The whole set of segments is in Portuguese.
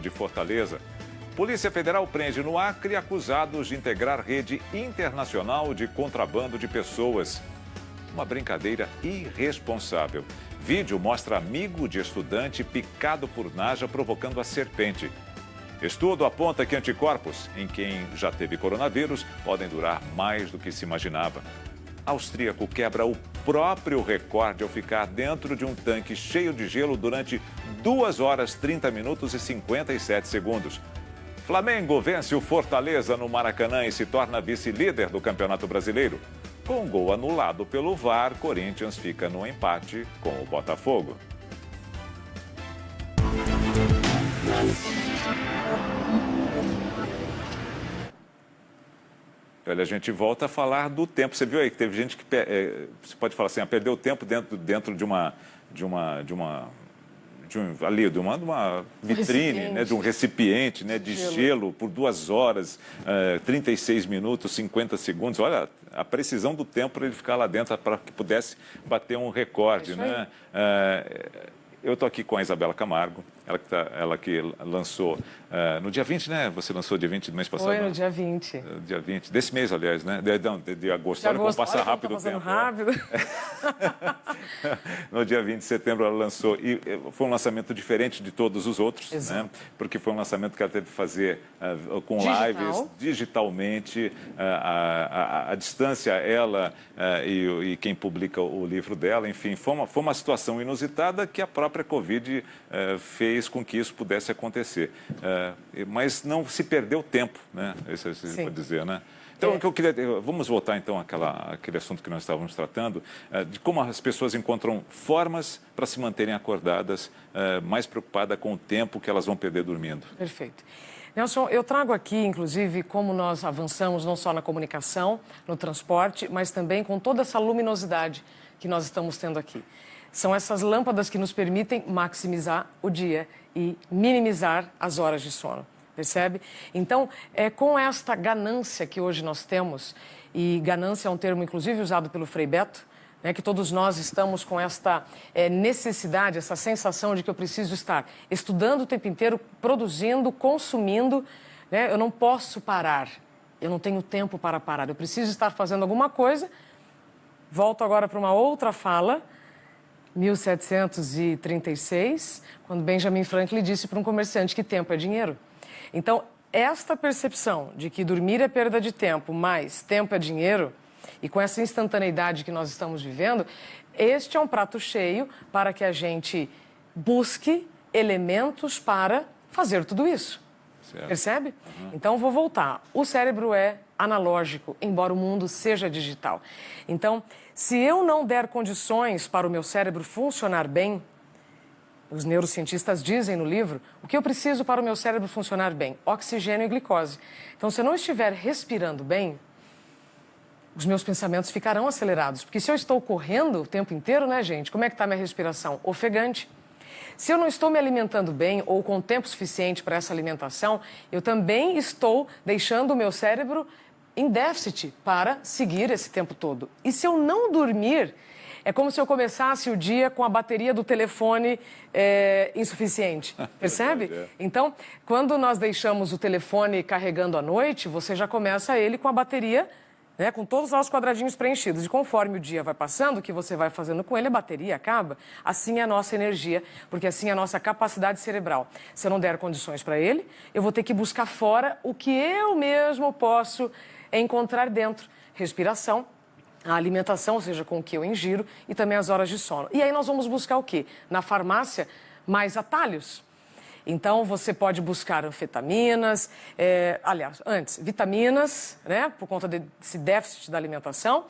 centro de Fortaleza. Polícia Federal prende no Acre acusados de integrar rede internacional de contrabando de pessoas. Uma brincadeira irresponsável. Vídeo mostra amigo de estudante picado por naja provocando a serpente. Estudo aponta que anticorpos em quem já teve coronavírus podem durar mais do que se imaginava. Austríaco quebra o próprio recorde ao ficar dentro de um tanque cheio de gelo durante 2 horas, 30 minutos e 57 segundos. Flamengo vence o Fortaleza no Maracanã e se torna vice-líder do Campeonato Brasileiro. Com gol anulado pelo VAR, Corinthians fica no empate com o Botafogo. Olha, a gente volta a falar do tempo. Você viu aí que teve gente que, você pode falar assim, perdeu tempo dentro de uma vitrine, né, de um recipiente, né, de gelo por 2 horas, 36 minutos, 50 segundos. Olha a precisão do tempo para ele ficar lá dentro, para que pudesse bater um recorde, né? Eu estou aqui com a Isabela Camargo, ela que lançou no dia 20, né? Você lançou dia 20 do mês passado? Foi no dia 20. Dia 20, desse mês, aliás, né? De agosto. Olha como passa rápido o tempo. Rápido. No dia 20 de setembro ela lançou, e foi um lançamento diferente de todos os outros, né? Porque foi um lançamento que ela teve que fazer com lives, digitalmente, a distância, ela e quem publica o livro dela, enfim, foi uma situação inusitada que a própria Covid fez com que isso pudesse acontecer. Mas não se perdeu tempo, né? Isso é pode dizer, né? Então, o que eu queria... Vamos voltar, então, àquele assunto que nós estávamos tratando, de como as pessoas encontram formas para se manterem acordadas, mais preocupadas com o tempo que elas vão perder dormindo. Perfeito. Nelson, eu trago aqui, inclusive, como nós avançamos não só na comunicação, no transporte, mas também com toda essa luminosidade que nós estamos tendo aqui. São essas lâmpadas que nos permitem maximizar o dia e minimizar as horas de sono. Percebe? Então, com esta ganância que hoje nós temos, e ganância é um termo, inclusive, usado pelo Frei Beto, né, que todos nós estamos com esta necessidade, essa sensação de que eu preciso estar estudando o tempo inteiro, produzindo, consumindo, né? Eu não posso parar, eu não tenho tempo para parar, eu preciso estar fazendo alguma coisa. Volto agora para uma outra fala, 1736, quando Benjamin Franklin disse para um comerciante que tempo é dinheiro. Então, esta percepção de que dormir é perda de tempo, mas tempo é dinheiro, e com essa instantaneidade que nós estamos vivendo, este é um prato cheio para que a gente busque elementos para fazer tudo isso. Certo. Percebe? Então, vou voltar. O cérebro é analógico, embora o mundo seja digital. Então, se eu não der condições para o meu cérebro funcionar bem, os neurocientistas dizem no livro, o que eu preciso para o meu cérebro funcionar bem? Oxigênio e glicose. Então, se eu não estiver respirando bem, os meus pensamentos ficarão acelerados. Porque se eu estou correndo o tempo inteiro, né, gente? Como é que está a minha respiração? Ofegante. Se eu não estou me alimentando bem ou com tempo suficiente para essa alimentação, eu também estou deixando o meu cérebro em déficit para seguir esse tempo todo. E se eu não dormir, é como se eu começasse o dia com a bateria do telefone insuficiente, percebe? Então, quando nós deixamos o telefone carregando à noite, você já começa ele com a bateria, né, com todos os quadradinhos preenchidos. E conforme o dia vai passando, o que você vai fazendo com ele, a bateria acaba. Assim é a nossa energia, porque assim é a nossa capacidade cerebral. Se eu não der condições para ele, eu vou ter que buscar fora o que eu mesmo posso encontrar dentro. Respiração, a alimentação, ou seja, com o que eu ingiro, e também as horas de sono. E aí nós vamos buscar o quê? Na farmácia, mais atalhos. Então, você pode buscar anfetaminas, vitaminas, né, por conta desse déficit da alimentação,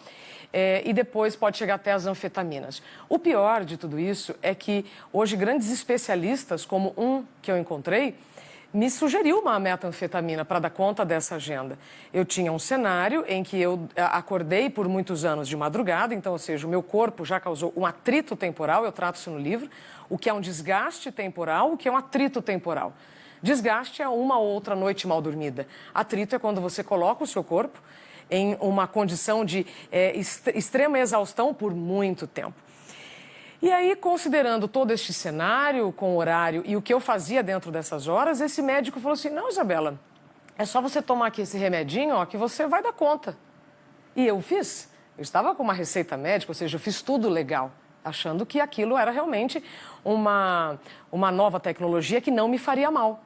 e depois pode chegar até as anfetaminas. O pior de tudo isso é que hoje grandes especialistas, como um que eu encontrei, me sugeriu uma metanfetamina para dar conta dessa agenda. Eu tinha um cenário em que eu acordei por muitos anos de madrugada, então, ou seja, o meu corpo já causou um atrito temporal, eu trato isso no livro, o que é um desgaste temporal, o que é um atrito temporal. Desgaste é uma ou outra noite mal dormida. Atrito é quando você coloca o seu corpo em uma condição de extrema exaustão por muito tempo. E aí, considerando todo este cenário, com o horário e o que eu fazia dentro dessas horas, esse médico falou assim, não, Isabela, é só você tomar aqui esse remedinho, ó, que você vai dar conta. E eu fiz. Eu estava com uma receita médica, ou seja, eu fiz tudo legal, achando que aquilo era realmente uma nova tecnologia que não me faria mal,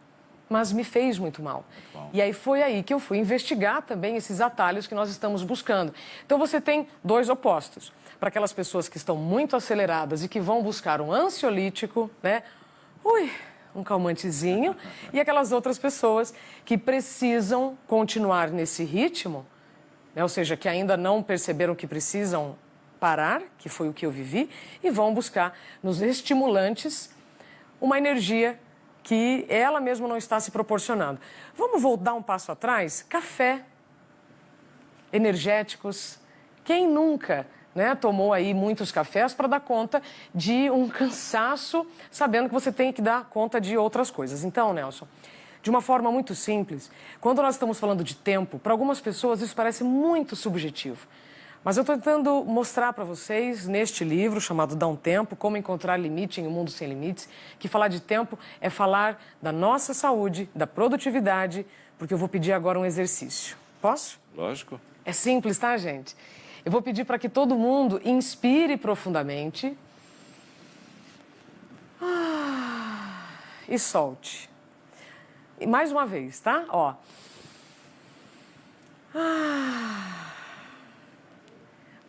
mas me fez muito mal. E aí foi aí que eu fui investigar também esses atalhos que nós estamos buscando. Então você tem dois opostos. Para aquelas pessoas que estão muito aceleradas e que vão buscar um ansiolítico, né? Um calmantezinho. E aquelas outras pessoas que precisam continuar nesse ritmo, né? Ou seja, que ainda não perceberam que precisam parar, que foi o que eu vivi, e vão buscar nos estimulantes uma energia que ela mesma não está se proporcionando. Vamos voltar um passo atrás? Café, energéticos. Quem nunca, né, tomou aí muitos cafés para dar conta de um cansaço, sabendo que você tem que dar conta de outras coisas. Então, Nelson, de uma forma muito simples, quando nós estamos falando de tempo, para algumas pessoas isso parece muito subjetivo. Mas eu estou tentando mostrar para vocês, neste livro chamado Dá um Tempo, Como Encontrar Limite em um Mundo Sem Limites, que falar de tempo é falar da nossa saúde, da produtividade, porque eu vou pedir agora um exercício. Posso? Lógico. É simples, tá, gente? Eu vou pedir para que todo mundo inspire profundamente e solte. E mais uma vez, tá? Ó.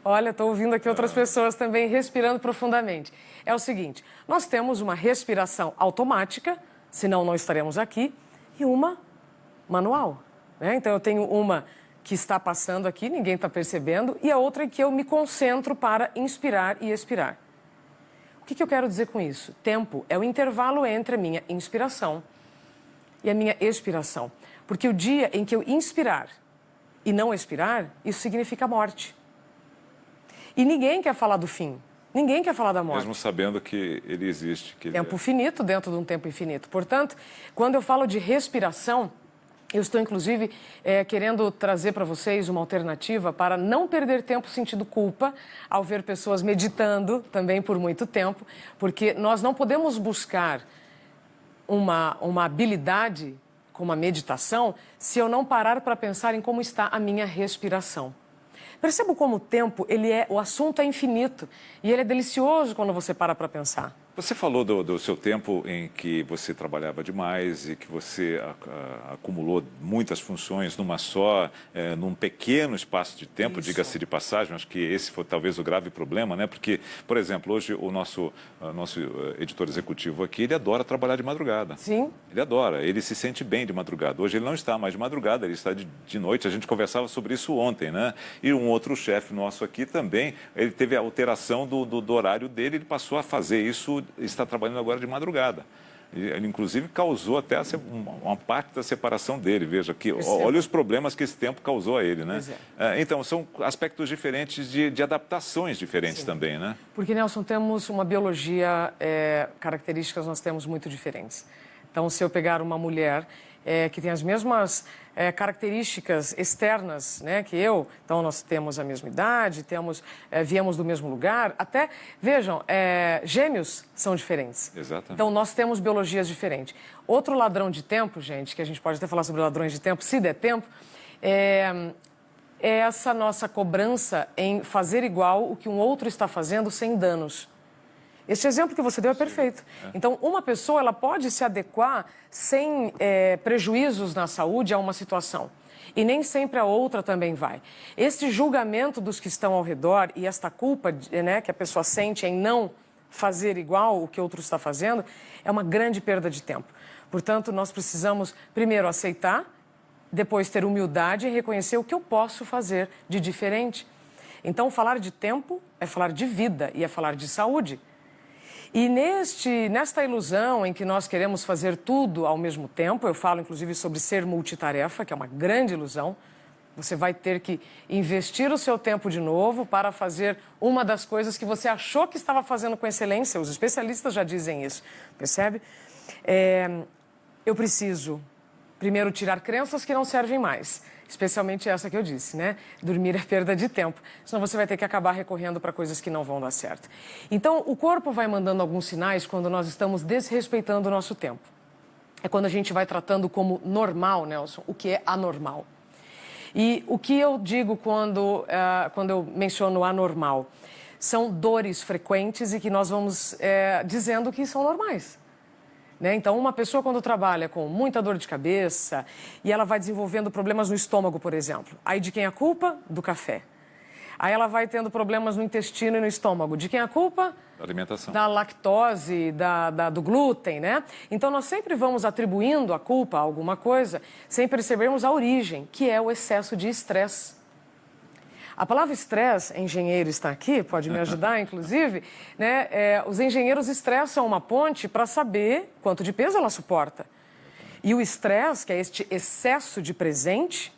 Olha, estou ouvindo aqui outras pessoas também respirando profundamente. É o seguinte, nós temos uma respiração automática, senão não estaremos aqui, e uma manual, né? Então eu tenho uma que está passando aqui, ninguém está percebendo, e a outra em que eu me concentro para inspirar e expirar. O que eu quero dizer com isso? Tempo é o intervalo entre a minha inspiração e a minha expiração. Porque o dia em que eu inspirar e não expirar, isso significa morte. E ninguém quer falar do fim, ninguém quer falar da morte. Mesmo sabendo que ele existe. Que ele tempo finito dentro de um tempo infinito. Portanto, quando eu falo de respiração, eu estou, inclusive, querendo trazer para vocês uma alternativa para não perder tempo sentindo culpa ao ver pessoas meditando também por muito tempo, porque nós não podemos buscar uma habilidade como a meditação se eu não parar para pensar em como está a minha respiração. Perceba como o tempo, o assunto é infinito e ele é delicioso quando você para pensar. Você falou do seu tempo em que você trabalhava demais e que você acumulou muitas funções numa só, num pequeno espaço de tempo, diga-se de passagem. Acho que esse foi talvez o grave problema, né? Porque, por exemplo, hoje o nosso editor executivo aqui, ele adora trabalhar de madrugada. Sim. Ele adora, ele se sente bem de madrugada. Hoje ele não está mais de madrugada, ele está de noite. A gente conversava sobre isso ontem, né? E um outro chefe nosso aqui também, ele teve a alteração do horário dele, ele passou a fazer isso, está trabalhando agora de madrugada. Ele, inclusive, causou até uma parte da separação dele. Veja que, olha os problemas que esse tempo causou a ele, né? Então, são aspectos diferentes de adaptações diferentes. Sim. Também, né? Porque, Nelson, temos uma biologia, características nós temos muito diferentes. Então, se eu pegar uma mulher que tem as mesmas características externas, né, que eu, então nós temos a mesma idade, viemos do mesmo lugar, até, vejam, gêmeos são diferentes. Exatamente. Então nós temos biologias diferentes. Outro ladrão de tempo, gente, que a gente pode até falar sobre ladrões de tempo, se der tempo, é essa nossa cobrança em fazer igual o que um outro está fazendo sem danos. Esse exemplo que você deu é perfeito. Então, uma pessoa ela pode se adequar sem prejuízos na saúde a uma situação. E nem sempre a outra também vai. Esse julgamento dos que estão ao redor e esta culpa, né, que a pessoa sente em não fazer igual o que outro está fazendo, é uma grande perda de tempo. Portanto, nós precisamos, primeiro, aceitar, depois ter humildade e reconhecer o que eu posso fazer de diferente. Então, falar de tempo é falar de vida e é falar de saúde. E nesta ilusão em que nós queremos fazer tudo ao mesmo tempo, eu falo inclusive sobre ser multitarefa, que é uma grande ilusão, você vai ter que investir o seu tempo de novo para fazer uma das coisas que você achou que estava fazendo com excelência, os especialistas já dizem isso, percebe? Eu preciso Primeiro, tirar crenças que não servem mais. Especialmente essa que eu disse, né? Dormir é perda de tempo. Senão você vai ter que acabar recorrendo para coisas que não vão dar certo. Então, o corpo vai mandando alguns sinais quando nós estamos desrespeitando o nosso tempo. É quando a gente vai tratando como normal, Nelson, o que é anormal. E o que eu digo quando eu menciono anormal? São dores frequentes e que nós vamos dizendo que são normais. Né? Então, uma pessoa quando trabalha com muita dor de cabeça e ela vai desenvolvendo problemas no estômago, por exemplo. Aí de quem é a culpa? Do café. Aí ela vai tendo problemas no intestino e no estômago. De quem é a culpa? Da alimentação. Da lactose, do glúten, né? Então, nós sempre vamos atribuindo a culpa a alguma coisa sem percebermos a origem, que é o excesso de estresse. A palavra estresse, engenheiro está aqui, pode me ajudar, inclusive, né? Os engenheiros estressam uma ponte para saber quanto de peso ela suporta. E o estresse, que é este excesso de presente,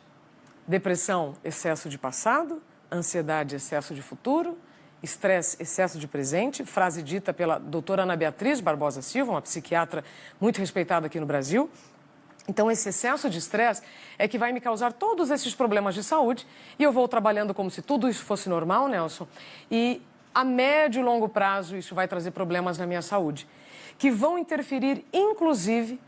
depressão, excesso de passado, ansiedade, excesso de futuro, estresse, excesso de presente, frase dita pela doutora Ana Beatriz Barbosa Silva, uma psiquiatra muito respeitada aqui no Brasil. Então, esse excesso de estresse é que vai me causar todos esses problemas de saúde e eu vou trabalhando como se tudo isso fosse normal, Nelson, e a médio e longo prazo isso vai trazer problemas na minha saúde, que vão interferir, inclusive,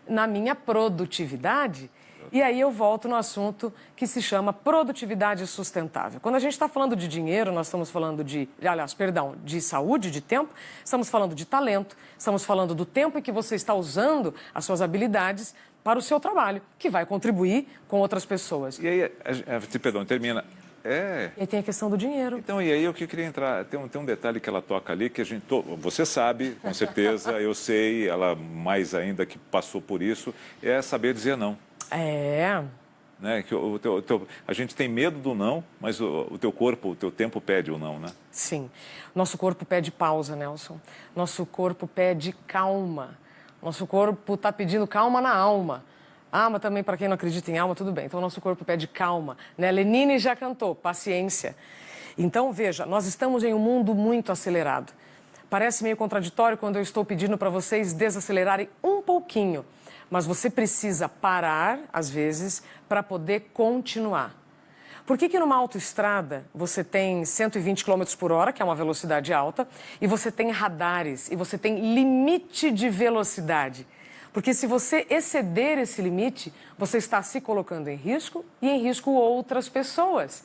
na minha produtividade. E aí eu volto no assunto que se chama produtividade sustentável. Quando a gente está falando de dinheiro, nós estamos falando de saúde, de tempo, estamos falando de talento, estamos falando do tempo em que você está usando as suas habilidades para o seu trabalho, que vai contribuir com outras pessoas. E aí, perdão, termina. E aí tem a questão do dinheiro. Então, e aí eu que queria entrar, tem um detalhe que ela toca ali, que você sabe, com certeza, eu sei, ela mais ainda que passou por isso, é saber dizer não. Né? Que a gente tem medo do não, mas o teu corpo, o teu tempo pede o não, né? Sim. Nosso corpo pede pausa, Nelson. Nosso corpo pede calma. Nosso corpo está pedindo calma na alma. Alma também, para quem não acredita em alma, tudo bem. Então, nosso corpo pede calma. Né? Lenine já cantou, paciência. Então, veja, nós estamos em um mundo muito acelerado. Parece meio contraditório quando eu estou pedindo para vocês desacelerarem um pouquinho. Mas você precisa parar, às vezes, para poder continuar. Por que numa autoestrada você tem 120 km por hora, que é uma velocidade alta, e você tem radares, e você tem limite de velocidade? Porque se você exceder esse limite, você está se colocando em risco e em risco outras pessoas.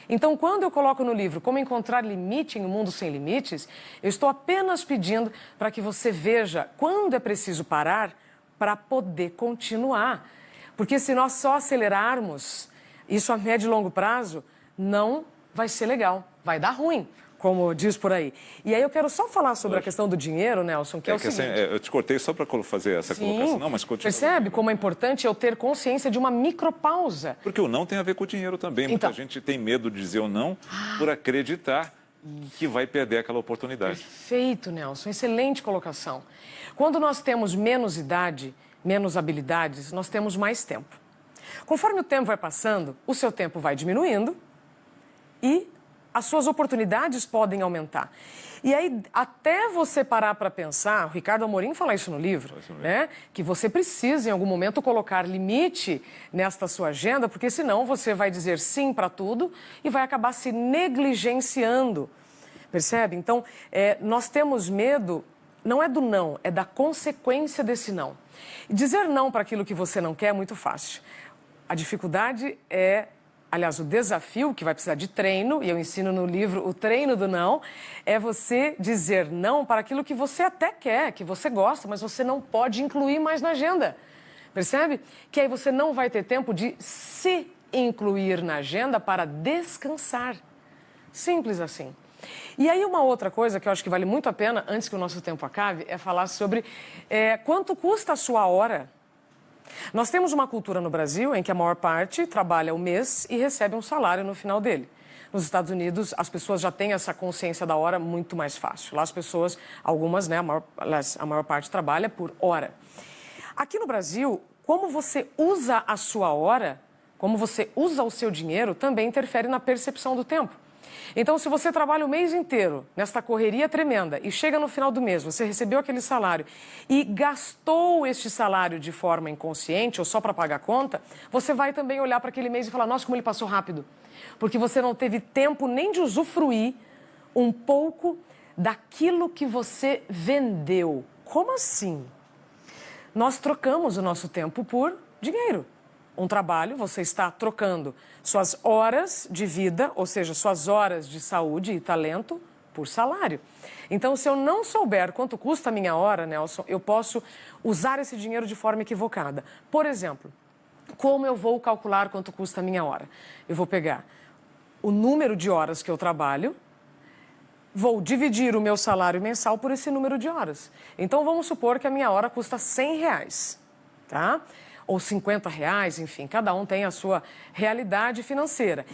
Então, quando eu coloco no livro Como Encontrar Limite em um Mundo Sem Limites, eu estou apenas pedindo para que você veja quando é preciso parar para poder continuar. Porque se nós só acelerarmos, isso a médio e longo prazo não vai ser legal, vai dar ruim, como diz por aí. E aí eu quero só falar sobre a questão do dinheiro, Nelson, que é o seguinte... eu te cortei só para fazer essa colocação, não, mas continua. Percebe como é importante eu ter consciência de uma micropausa? Porque o não tem a ver com o dinheiro também. Muita gente tem medo de dizer o não por acreditar que vai perder aquela oportunidade. Perfeito, Nelson, excelente colocação. Quando nós temos menos idade, menos habilidades, nós temos mais tempo. Conforme o tempo vai passando, o seu tempo vai diminuindo e as suas oportunidades podem aumentar. E aí, até você parar para pensar, o Ricardo Amorim fala isso no livro, né? Que você precisa, em algum momento, colocar limite nesta sua agenda, porque senão você vai dizer sim para tudo e vai acabar se negligenciando. Percebe? Então, nós temos medo, não é do não, é da consequência desse não. E dizer não para aquilo que você não quer é muito fácil. A dificuldade aliás, o desafio, que vai precisar de treino, e eu ensino no livro o treino do não, é você dizer não para aquilo que você até quer, que você gosta, mas você não pode incluir mais na agenda. Percebe? Que aí você não vai ter tempo de se incluir na agenda para descansar. Simples assim. E aí uma outra coisa que eu acho que vale muito a pena, antes que o nosso tempo acabe, é falar sobre quanto custa a sua hora. Nós temos uma cultura no Brasil em que a maior parte trabalha o mês e recebe um salário no final dele. Nos Estados Unidos, as pessoas já têm essa consciência da hora muito mais fácil. Lá as pessoas, algumas, né, a maior parte trabalha por hora. Aqui no Brasil, como você usa a sua hora, como você usa o seu dinheiro, também interfere na percepção do tempo. Então, se você trabalha o mês inteiro nesta correria tremenda e chega no final do mês, você recebeu aquele salário e gastou este salário de forma inconsciente ou só para pagar a conta, você vai também olhar para aquele mês e falar, nossa, como ele passou rápido. Porque você não teve tempo nem de usufruir um pouco daquilo que você vendeu. Como assim? Nós trocamos o nosso tempo por dinheiro. Um trabalho, você está trocando suas horas de vida, ou seja, suas horas de saúde e talento, por salário. Então, se eu não souber quanto custa a minha hora, Nelson, eu posso usar esse dinheiro de forma equivocada. Por exemplo, como eu vou calcular quanto custa a minha hora? Eu vou pegar o número de horas que eu trabalho, vou dividir o meu salário mensal por esse número de horas. Então, vamos supor que a minha hora custa R$100, tá? Ou R$50, enfim, cada um tem a sua realidade financeira.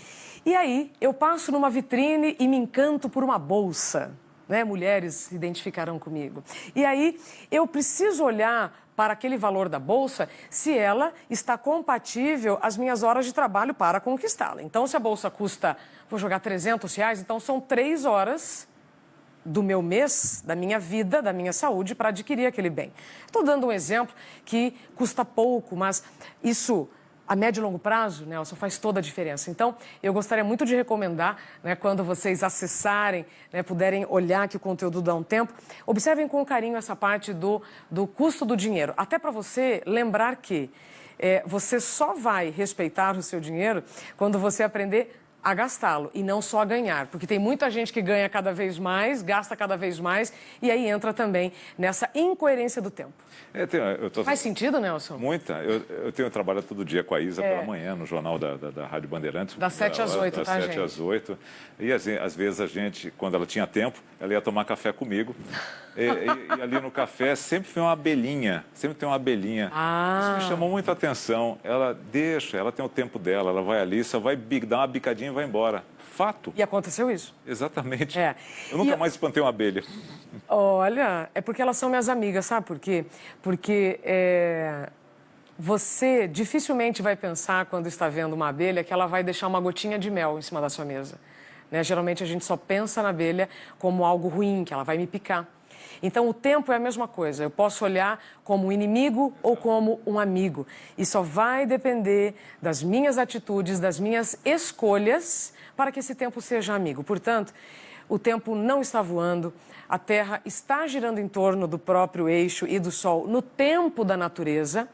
E aí, eu passo numa vitrine e me encanto por uma bolsa, né? Mulheres se identificarão comigo. E aí, eu preciso olhar para aquele valor da bolsa se ela está compatível às minhas horas de trabalho para conquistá-la. Então, se a bolsa custa, vou jogar R$300, então são 3 horas do meu mês, da minha vida, da minha saúde, para adquirir aquele bem. Estou dando um exemplo que custa pouco, mas isso, a médio e longo prazo, Nelson, faz toda a diferença. Então, eu gostaria muito de recomendar, né, quando vocês acessarem, né, puderem olhar aqui o conteúdo dá um tempo, observem com carinho essa parte do custo do dinheiro. Até para você lembrar que você só vai respeitar o seu dinheiro quando você aprender a gastá-lo e não só a ganhar, porque tem muita gente que ganha cada vez mais, gasta cada vez mais e aí entra também nessa incoerência do tempo. Faz sentido, Nelson? Muita. Eu tenho trabalho todo dia com a Isa pela manhã no jornal da Rádio Bandeirantes. Das 7 às 8, tá, gente? Das 7 às 8. E às vezes a gente, quando ela tinha tempo, ela ia tomar café comigo. E ali no café sempre tem uma abelhinha. Sempre tem uma abelhinha. Isso me chamou muita atenção. Ela tem o tempo dela, ela vai ali, só vai dar uma bicadinha e vai embora. Fato. E aconteceu isso. Exatamente. Eu nunca mais espantei uma abelha. Olha, é porque elas são minhas amigas, sabe por quê? Porque você dificilmente vai pensar, quando está vendo uma abelha, que ela vai deixar uma gotinha de mel em cima da sua mesa. Né? Geralmente a gente só pensa na abelha como algo ruim, que ela vai me picar. Então, o tempo é a mesma coisa. Eu posso olhar como um inimigo ou como um amigo. E só vai depender das minhas atitudes, das minhas escolhas, para que esse tempo seja amigo. Portanto, o tempo não está voando, a Terra está girando em torno do próprio eixo e do Sol no tempo da natureza,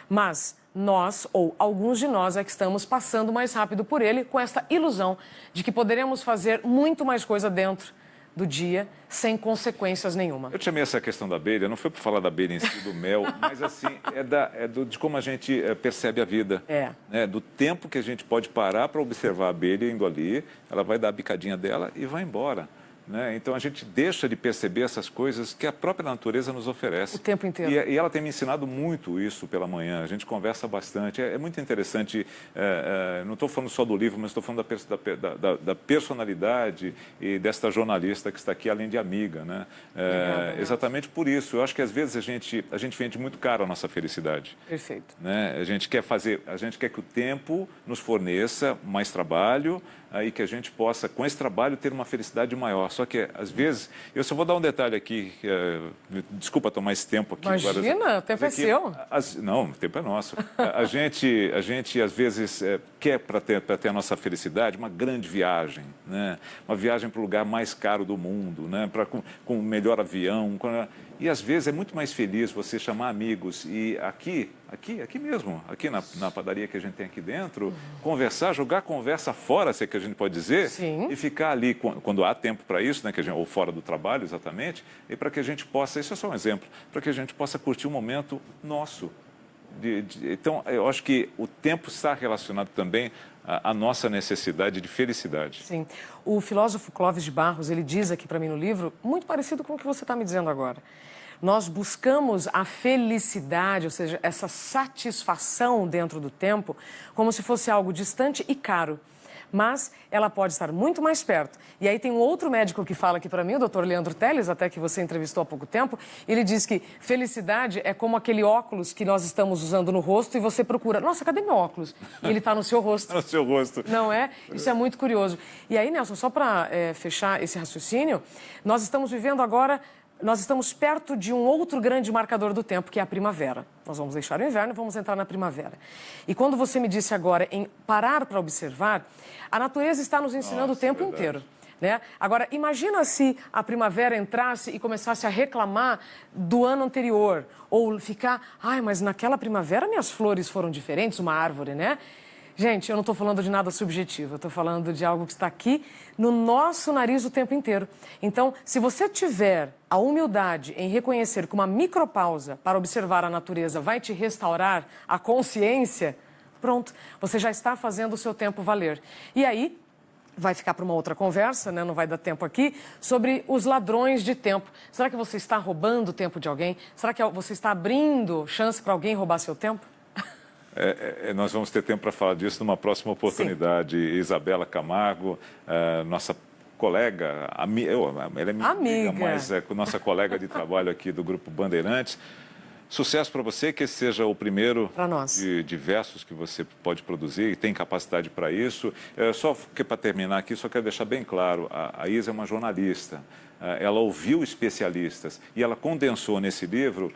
mas nós, ou alguns de nós, é que estamos passando mais rápido por ele com esta ilusão de que poderemos fazer muito mais coisa dentro do dia, sem consequências nenhuma. Eu te chamei essa questão da abelha, não foi por falar da abelha em si, do mel, mas assim, de como a gente percebe a vida. Né? Do tempo que a gente pode parar para observar a abelha indo ali, ela vai dar a bicadinha dela e vai embora. Né? Então a gente deixa de perceber essas coisas que a própria natureza nos oferece. O tempo inteiro. E ela tem me ensinado muito isso pela manhã, a gente conversa bastante. É muito interessante, não estou falando só do livro, mas estou falando da personalidade e desta jornalista que está aqui, além de amiga. Né? Exatamente por isso. Eu acho que às vezes a gente vende muito caro a nossa felicidade. Perfeito. Né? A gente quer que o tempo nos forneça mais trabalho, aí que a gente possa, com esse trabalho, ter uma felicidade maior. Só que, às vezes, eu só vou dar um detalhe aqui, desculpa tomar esse tempo aqui. Imagina, o tempo é seu. Não, o tempo é nosso. A gente às vezes, quer, para ter a nossa felicidade, uma grande viagem, né? Uma viagem para o lugar mais caro do mundo, né? Com o melhor avião. E, às vezes, é muito mais feliz você chamar amigos e aqui mesmo, aqui na padaria que a gente tem aqui dentro, conversar, jogar conversa fora, se é que a gente pode dizer, Sim. E ficar ali, quando há tempo para isso, né, ou fora do trabalho, exatamente, e para que a gente possa, isso é só um exemplo, para que a gente possa curtir um momento nosso. Então, eu acho que o tempo está relacionado também à nossa necessidade de felicidade. Sim. O filósofo Clóvis de Barros, ele diz aqui para mim no livro, muito parecido com o que você está me dizendo agora. Nós buscamos a felicidade, ou seja, essa satisfação dentro do tempo, como se fosse algo distante e caro. mas ela pode estar muito mais perto. E aí tem um outro médico que fala aqui para mim, o Dr. Leandro Teles, até que você entrevistou há pouco tempo, ele diz que felicidade é como aquele óculos que nós estamos usando no rosto e você procura, nossa, cadê meu óculos? E ele está no seu rosto. No seu rosto. Não é? Isso é muito curioso. E aí, Nelson, só para fechar esse raciocínio, nós estamos vivendo agora, nós estamos perto de um outro grande marcador do tempo, que é a primavera. Nós vamos deixar o inverno e vamos entrar na primavera. E quando você me disse agora em parar para observar, a natureza está nos ensinando o tempo inteiro. Né? Agora, imagina se a primavera entrasse e começasse a reclamar do ano anterior, ou ficar, ai, mas naquela primavera minhas flores foram diferentes, uma árvore, né? Gente, eu não estou falando de nada subjetivo, eu estou falando de algo que está aqui no nosso nariz o tempo inteiro. Então, se você tiver a humildade em reconhecer que uma micropausa para observar a natureza vai te restaurar a consciência, pronto, você já está fazendo o seu tempo valer. E aí, vai ficar para uma outra conversa, né? Não vai dar tempo aqui, sobre os ladrões de tempo. Será que você está roubando o tempo de alguém? Será que você está abrindo chance para alguém roubar seu tempo? Nós vamos ter tempo para falar disso numa próxima oportunidade. Sim. Isabela Camargo, nossa colega, ela é minha amiga, mas é nossa colega de trabalho aqui do Grupo Bandeirantes. Sucesso para você, que esse seja o primeiro de diversos que você pode produzir e tem capacidade para isso. Só que para terminar aqui, só quero deixar bem claro, a Isa é uma jornalista, ela ouviu especialistas e ela condensou nesse livro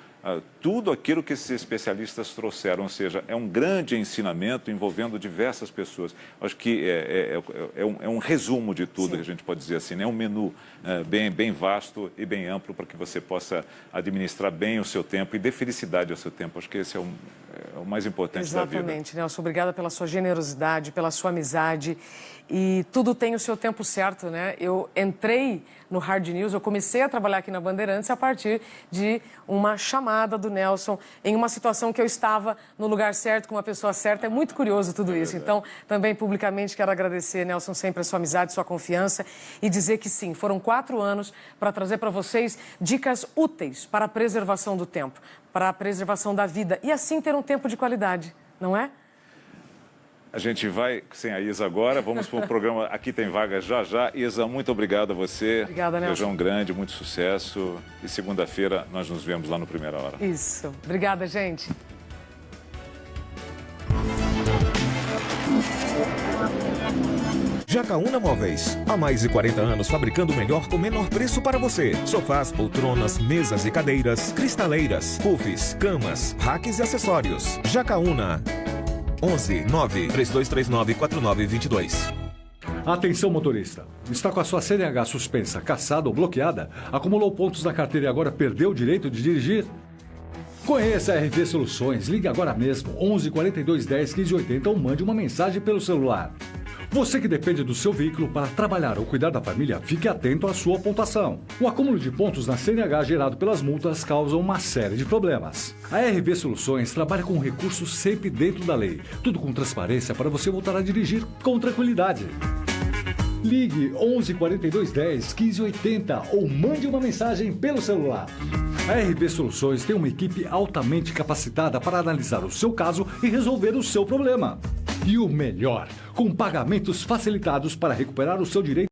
tudo aquilo que esses especialistas trouxeram, ou seja, é um grande ensinamento envolvendo diversas pessoas. Acho que é um resumo de tudo, que a gente pode dizer assim, né? Um menu bem vasto e bem amplo para que você possa administrar bem o seu tempo e dê felicidade ao seu tempo. Acho que esse é o mais importante da vida. Exatamente, Nelson. Obrigada pela sua generosidade, pela sua amizade. E tudo tem o seu tempo certo, né? Eu entrei no Hard News, eu comecei a trabalhar aqui na Bandeirantes a partir de uma chamada do Nelson em uma situação que eu estava no lugar certo, com uma pessoa certa. É muito curioso tudo isso. Então, também publicamente quero agradecer, Nelson, sempre a sua amizade, sua confiança e dizer que sim, foram 4 anos para trazer para vocês dicas úteis para a preservação do tempo, para a preservação da vida e assim ter um tempo de qualidade, não é? A gente vai sem a Isa agora, vamos para o programa Aqui Tem Vaga já já. Isa, muito obrigado a você. Obrigada, Nelson. Beijão grande, muito sucesso. E segunda-feira nós nos vemos lá no Primeira Hora. Isso. Obrigada, gente. Jacaúna Móveis. Há mais de 40 anos fabricando o melhor com o menor preço para você. Sofás, poltronas, mesas e cadeiras, cristaleiras, puffs, camas, racks e acessórios. Jacaúna. 11 9 3239 4922. Atenção, motorista. Está com a sua CNH suspensa, cassada ou bloqueada? Acumulou pontos na carteira e agora perdeu o direito de dirigir? Conheça a RV Soluções. Ligue agora mesmo. 11 42 10 15 80 ou mande uma mensagem pelo celular. Você que depende do seu veículo para trabalhar ou cuidar da família, fique atento à sua pontuação. O acúmulo de pontos na CNH gerado pelas multas causa uma série de problemas. A RV Soluções trabalha com recursos sempre dentro da lei. Tudo com transparência para você voltar a dirigir com tranquilidade. Ligue 11 42 10 15 80 ou mande uma mensagem pelo celular. A RV Soluções tem uma equipe altamente capacitada para analisar o seu caso e resolver o seu problema. E o melhor, com pagamentos facilitados para recuperar o seu direito